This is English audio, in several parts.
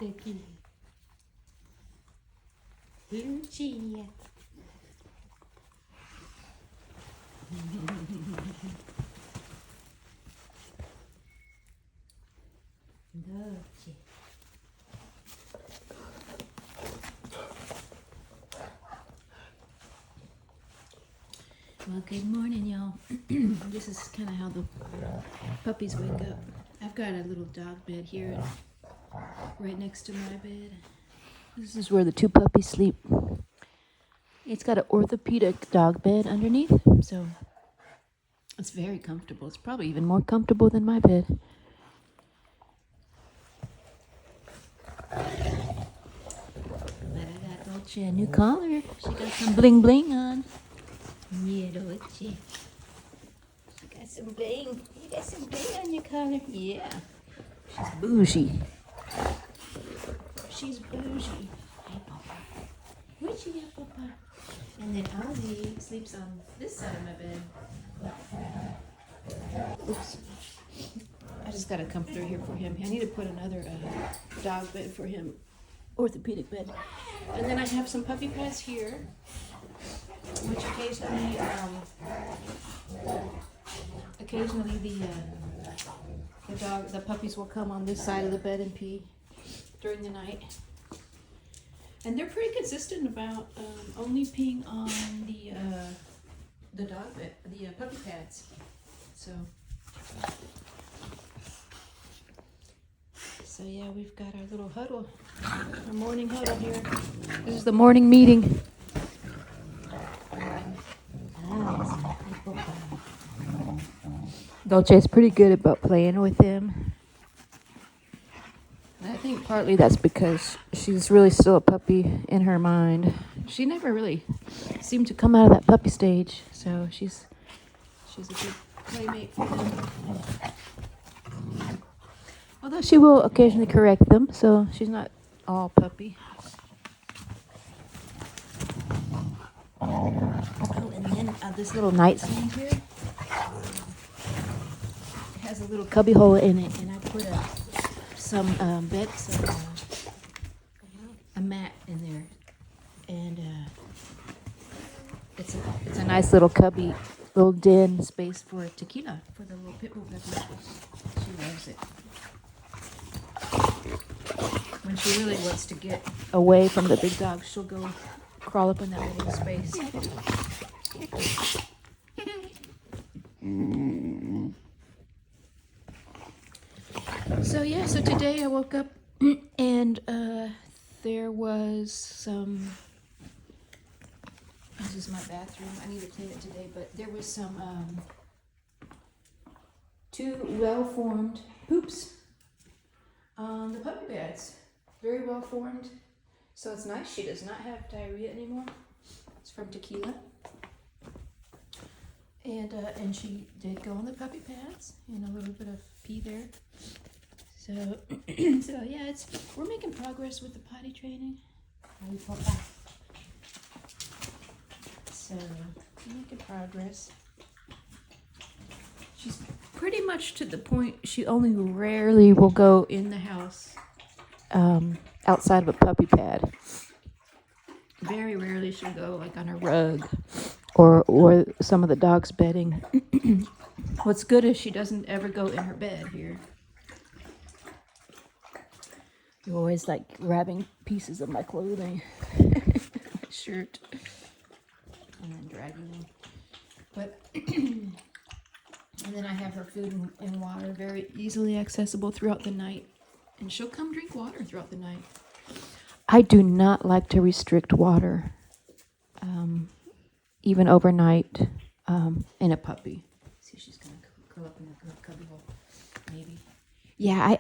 Vicky. Lucia. Lucia. Well, good morning, y'all. This is kind of how the puppies wake up. I've got a little dog bed here, right next to my bed. This is where the two puppies sleep. It's got an orthopedic dog bed underneath, so it's very comfortable. It's probably even more comfortable than my bed. But I got Dolce a new collar. She got some bling bling on. Yeah, Dolce. She got some bling. You got some bling on your collar. Yeah. She's bougie. She's bougie. Hey, Papa. Where'd she get, Papa? And then Ozzy sleeps on this side of my bed. Oops. I just got a comforter here for him. I need to put another dog bed for him. Orthopedic bed. And then I have some puppy pads here, which occasionally the puppies will come on this side of the bed and pee during the night. And they're pretty consistent about only peeing on the dog bed, the puppy pads. So yeah, we've got our little huddle, our morning huddle here. This is the morning meeting. Dolce is pretty good about playing with him. I think partly that's because she's really still a puppy in her mind. She never really seemed to come out of that puppy stage, so she's a good playmate for him. Although she will occasionally correct them, so she's not all puppy. Oh, and then this little nightstand here has a little cubby hole in it, and I put a mat in there, and it's a nice little cubby, little den space for tequila, for the little pit bull puppy. She loves it. When she really wants to get away from the big dog, she'll go crawl up in that little space. So today I woke up and there was some, this is my bathroom, I need to clean it today, but there was some two well-formed poops on the puppy beds. Very well formed. So it's nice. She does not have diarrhea anymore. It's from tequila. And she did go on the puppy pads and a little bit of pee there. So yeah, we're making progress with the potty training. So we're making progress. She's pretty much to the point she only rarely will go in the house outside of a puppy pad. Very rarely she'll go like on a rug or some of the dog's bedding. What's good is she doesn't ever go in her bed here. You're always like grabbing pieces of my clothing, my shirt, and then dragging them. But and then I have her food and water very easily accessible throughout the night. And she'll come drink water throughout the night. I do not like to restrict water, even overnight, in a puppy. See, she's going to curl up in the cubby hole, maybe. Yeah,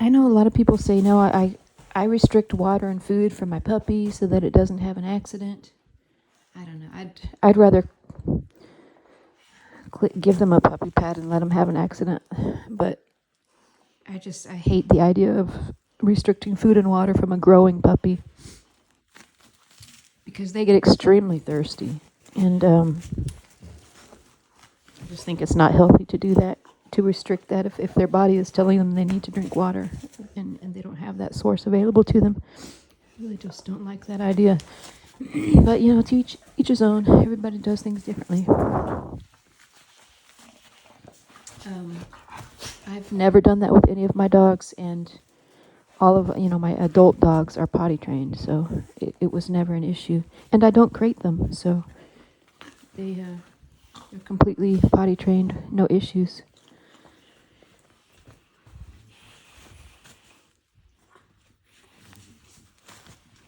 I know a lot of people say, no, I restrict water and food for my puppy so that it doesn't have an accident. I don't know. I'd rather give them a puppy pad and let them have an accident. But I hate the idea of restricting food and water from a growing puppy because they get extremely thirsty. And I just think it's not healthy to do that. to restrict that if their body is telling them they need to drink water and they don't have that source available to them. I really just don't like that idea. But, you know, to each his own. Everybody does things differently. I've never done that with any of my dogs, and all of, you know, my adult dogs are potty trained, so it was never an issue. And I don't crate them, so they're completely potty trained, no issues.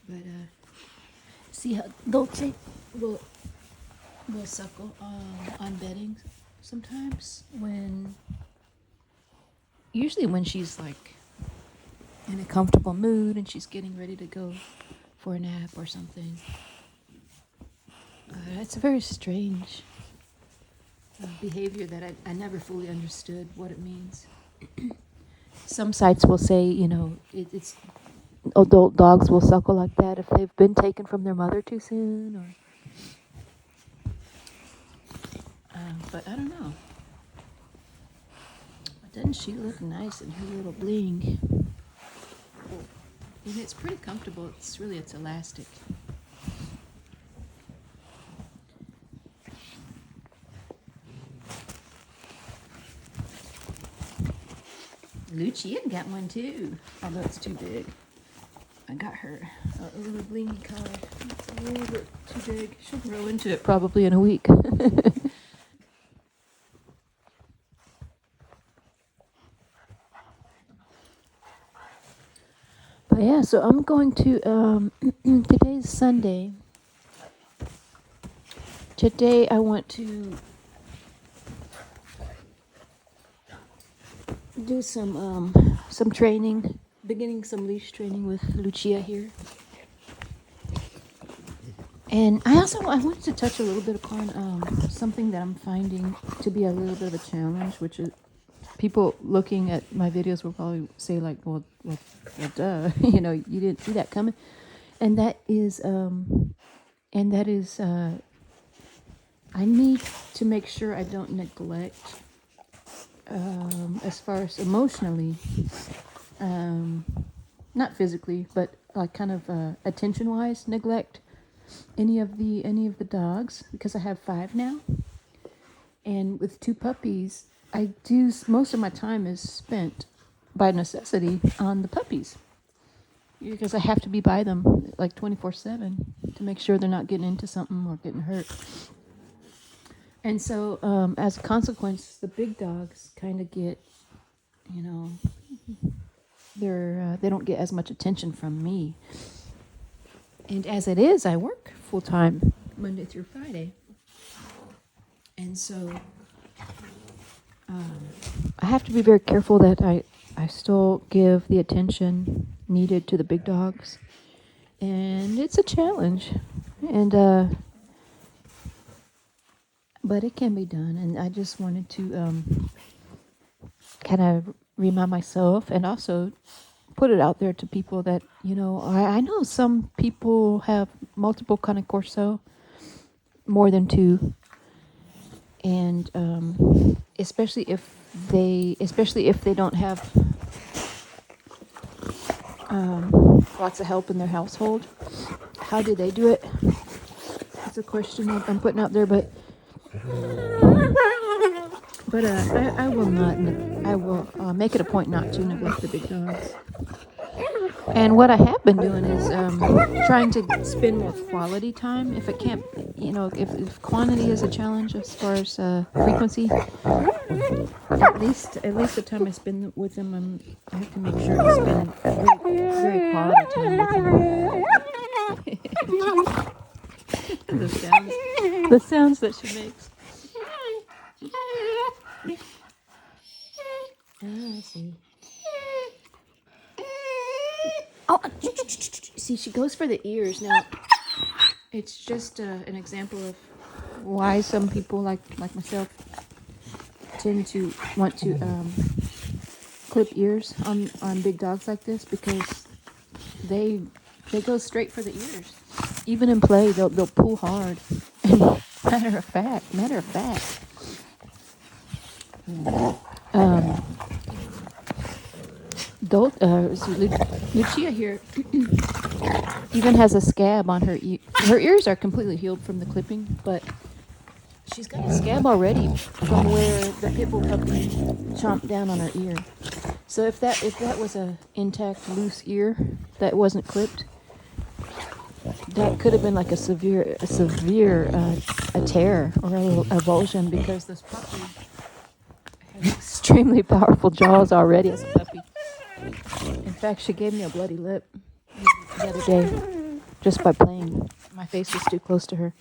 But see how Dolce will suckle on bedding sometimes usually when she's like in a comfortable mood and she's getting ready to go for a nap or something. It's a very strange behavior that I never fully understood what it means. Some sites will say, you know, it's adult dogs will suckle like that if they've been taken from their mother too soon, or but I don't know. Doesn't she look nice in her little bling? And it's pretty comfortable. It's elastic. Lucia got one too, although it's too big. I got her a little blingy color. It's a little bit too big. She'll grow into it probably in a week. But yeah, so I'm going to, today's Sunday. Today I want to do some training, beginning some leash training with Lucia here. And I wanted to touch a little bit upon something that I'm finding to be a little bit of a challenge, which is people looking at my videos will probably say like, well duh, you know, you didn't see that coming. And that is I need to make sure I don't neglect, as far as emotionally, not physically, but like kind of attention-wise, neglect any of the dogs, because I have 5 now, and with 2 puppies, I do most of my time is spent by necessity on the puppies, because I have to be by them like 24/7 to make sure they're not getting into something or getting hurt. And so, as a consequence, the big dogs kind of get, you know, they don't get as much attention from me. And as it is, I work full time Monday through Friday, and so I have to be very careful that I still give the attention needed to the big dogs, and it's a challenge, and but it can be done. And I just wanted to kind of remind myself, and also put it out there to people that, you know, I know some people have multiple Cane Corso, more than 2, and especially if they don't have lots of help in their household. How do they do it? It's a question I'm putting out there, but I will not. I will make it a point not to neglect the big dogs. And what I have been doing is trying to spend more quality time. If it can't, you know, if quantity is a challenge as far as frequency, at least the time I spend with them, I have to make sure to spend very, very quality time with them. The sounds that she makes. I see. Oh, see, she goes for the ears. Now, it's just an example of why some people like myself tend to want to clip ears on big dogs like this, because they go straight for the ears. Even in play, they'll pull hard. And matter of fact. Um, Lucia here even has a scab on her ear. Her ears are completely healed from the clipping, but she's got a scab already from where the pit bull puppy chomped down on her ear. So if that was a intact, loose ear that wasn't clipped, that could have been like a severe a tear or a avulsion, because this puppy has extremely powerful jaws already as a puppy. In fact, she gave me a bloody lip the other day just by playing. My face was too close to her.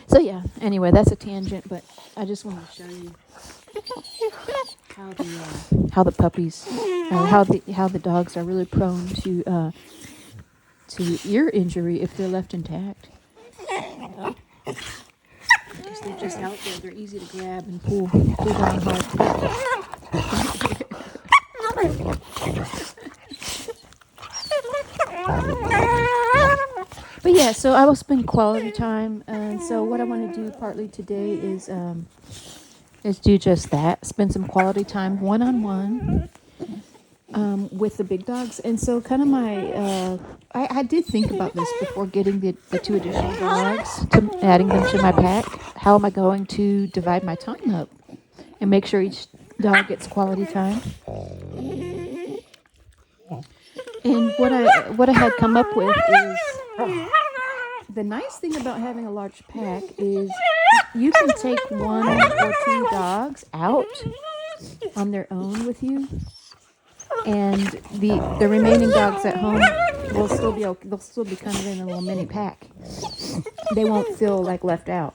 So yeah, anyway, that's a tangent, but I just wanted to show you how the puppies, how the dogs are really prone to ear injury if they're left intact. Because they're just out there, they're easy to grab and pull down hard. But yeah, so I will spend quality time, and so what I want to do partly today is do just that, spend some quality time one-on-one with the big dogs. And so kind of my, I did think about this before getting the 2 additional dogs, adding them to my pack. How am I going to divide my time up and make sure each dog gets quality time? And what I had come up with is, the nice thing about having a large pack is you can take 1 or 2 dogs out on their own with you, and the remaining dogs at home will still be okay. They'll still be kind of in a little mini pack. They won't feel like left out.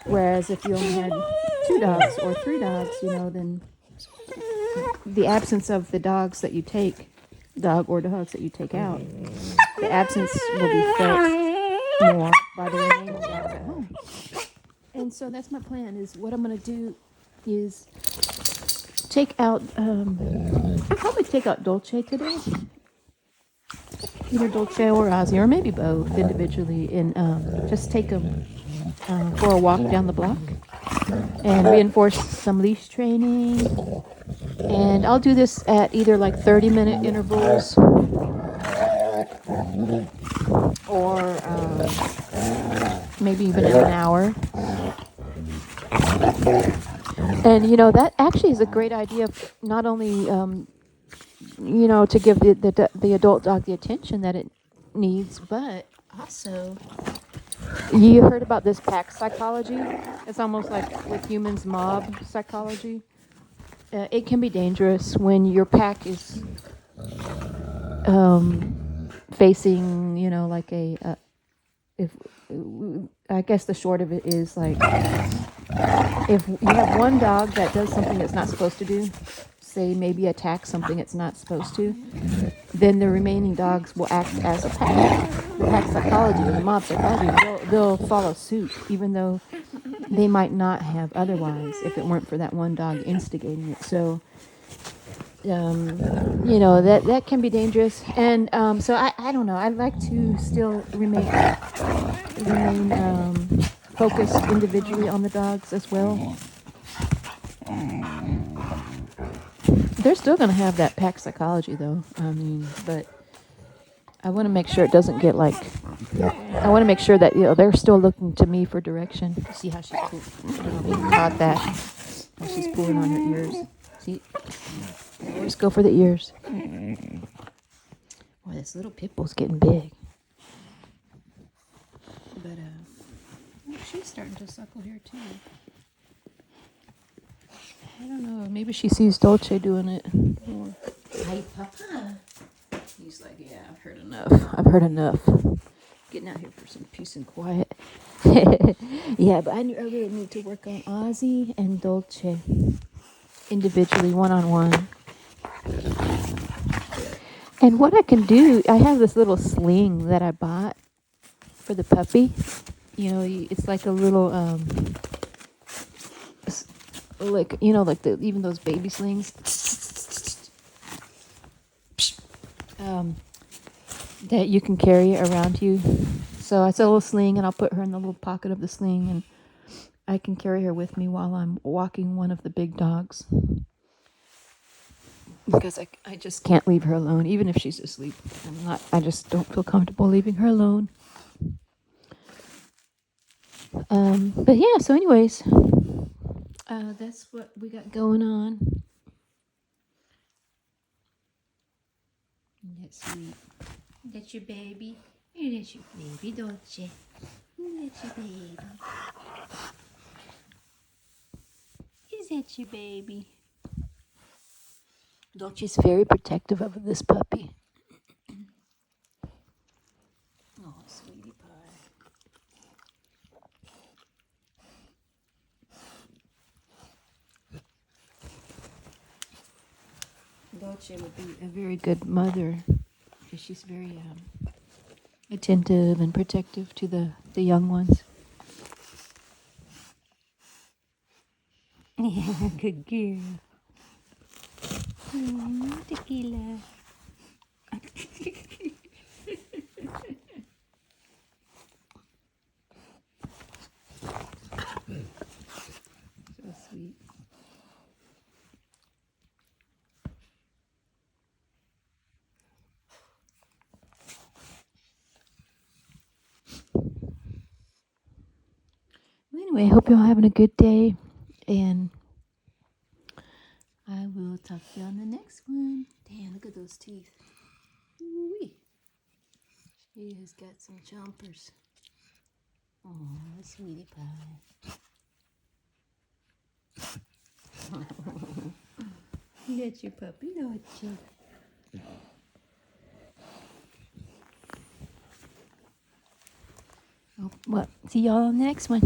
Whereas if you only had 2 dogs or 3 dogs, then the absence of the dogs that you take out, the absence will be felt more by the remaining dogs at home. And so that's my plan, is what I'm going to do is take out, I'll probably take out Dolce today. Either Dolce or Ozzy, or maybe both individually, and just take them for a walk down the block and reinforce some leash training. And I'll do this at either like 30-minute intervals or maybe even an hour. And that actually is a great idea, not only to give the adult dog the attention that it needs, but also, you heard about this pack psychology? It's almost like with humans, mob psychology. It can be dangerous when your pack is facing, like I guess the short of it is, like, if you have one dog that does something it's not supposed to do, say maybe attack something it's not supposed to, then the remaining dogs will act as a pack. The pack psychology or the mob psychology, they'll follow suit, even though they might not have otherwise if it weren't for that one dog instigating it. So, that can be dangerous. And so I don't know. I'd like to still remain focused individually on the dogs as well. They're still going to have that pack psychology, though. But I want to make sure it doesn't get like. I want to make sure that they're still looking to me for direction. See how she caught that? How she's pulling on her ears. See, always go for the ears. Boy, this little pit bull's getting big. But she's starting to suckle here too. I don't know. Maybe she sees Dolce doing it. Hi, Papa. He's like, yeah, I've heard enough. Getting out here for some peace and quiet. Yeah, but I really need to work on Ozzy and Dolce individually, one-on-one. And what I can do, I have this little sling that I bought for the puppy. It's like a little, even those baby slings. That you can carry around you. So it's a little sling, and I'll put her in the little pocket of the sling, I can carry her with me while I'm walking one of the big dogs. Because I just can't leave her alone, even if she's asleep. I just don't feel comfortable leaving her alone. But yeah, so anyways, that's what we got going on. That's sweet. That's your baby. That's your baby, don't you? That's your baby. Is that your baby? Dolce's very protective of this puppy. Oh, sweetie pie. Dolce would be a very good mother because she's very attentive and protective to the young ones. Good girl. Tequila. So sweet. Anyway, I hope you're all having a good day, and I will talk to you on the next one. Damn, look at those teeth. Ooh-wee. She has got some chompers. Oh, sweetie pie. That's your puppy, don't you? Oh, well, see y'all on the next one.